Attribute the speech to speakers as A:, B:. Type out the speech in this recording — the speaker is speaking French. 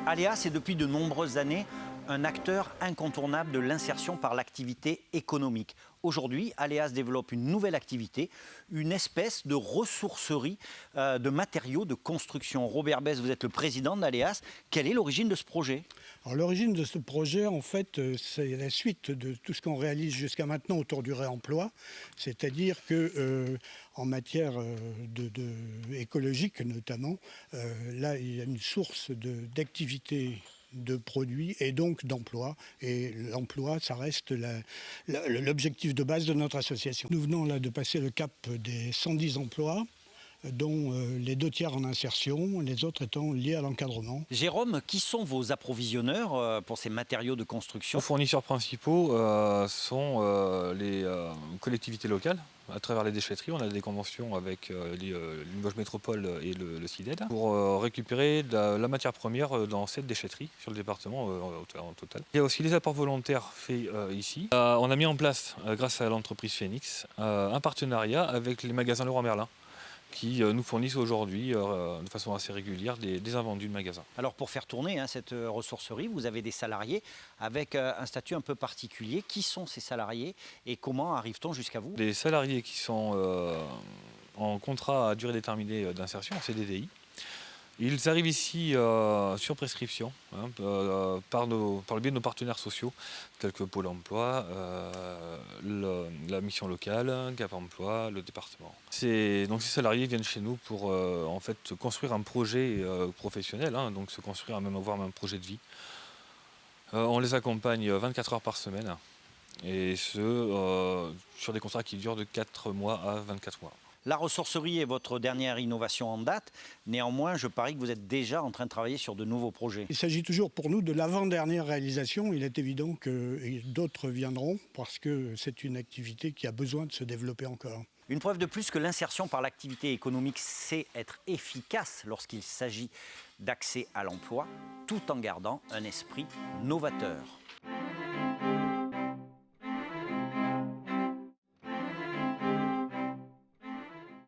A: Aléas est depuis de nombreuses années un acteur incontournable de l'insertion par l'activité économique. Aujourd'hui, Aléas développe une nouvelle activité, une espèce de ressourcerie de matériaux de construction. Robert Besse, vous êtes le président d'Aléas. Quelle est l'origine de ce projet?
B: Alors, l'origine de ce projet, en fait, c'est la suite de tout ce qu'on réalise jusqu'à maintenant autour du réemploi. C'est-à-dire que en matière écologique notamment, là, il y a une source d'activité de produits et donc d'emploi. Et l'emploi, ça reste l'objectif de base de notre association. Nous venons là de passer le cap des 110 emplois, dont les 2 tiers en insertion, les autres étant liés à l'encadrement.
A: Jérôme, qui sont vos approvisionneurs pour ces matériaux de construction?
C: Nos fournisseurs principaux sont les collectivités locales. À travers les déchetteries, on a des conventions avec Limoges Métropole et le CIDED pour récupérer la matière première dans cette déchetterie sur le département en total. Il y a aussi les apports volontaires faits ici. On a mis en place, grâce à l'entreprise Phoenix, un partenariat avec les magasins Leroy Merlin, qui nous fournissent aujourd'hui de façon assez régulière des invendus de magasins.
A: Alors pour faire tourner cette ressourcerie, vous avez des salariés avec un statut un peu particulier. Qui sont ces salariés et comment arrive-t-on jusqu'à vous?
C: Des salariés qui sont en contrat à durée déterminée d'insertion, en CDDI. Ils arrivent ici sur prescription, par le biais de nos partenaires sociaux, tels que Pôle emploi, la mission locale, Cap emploi, le département. Donc ces salariés viennent chez nous pour en fait construire un projet professionnel, donc se construire voire même un projet de vie. On les accompagne 24 heures par semaine, et sur des contrats qui durent de 4 mois à 24 mois.
A: La ressourcerie est votre dernière innovation en date. Néanmoins, je parie que vous êtes déjà en train de travailler sur de nouveaux projets.
B: Il s'agit toujours pour nous de l'avant-dernière réalisation. Il est évident que d'autres viendront parce que c'est une activité qui a besoin de se développer encore.
A: Une preuve de plus que l'insertion par l'activité économique sait être efficace lorsqu'il s'agit d'accès à l'emploi, tout en gardant un esprit novateur.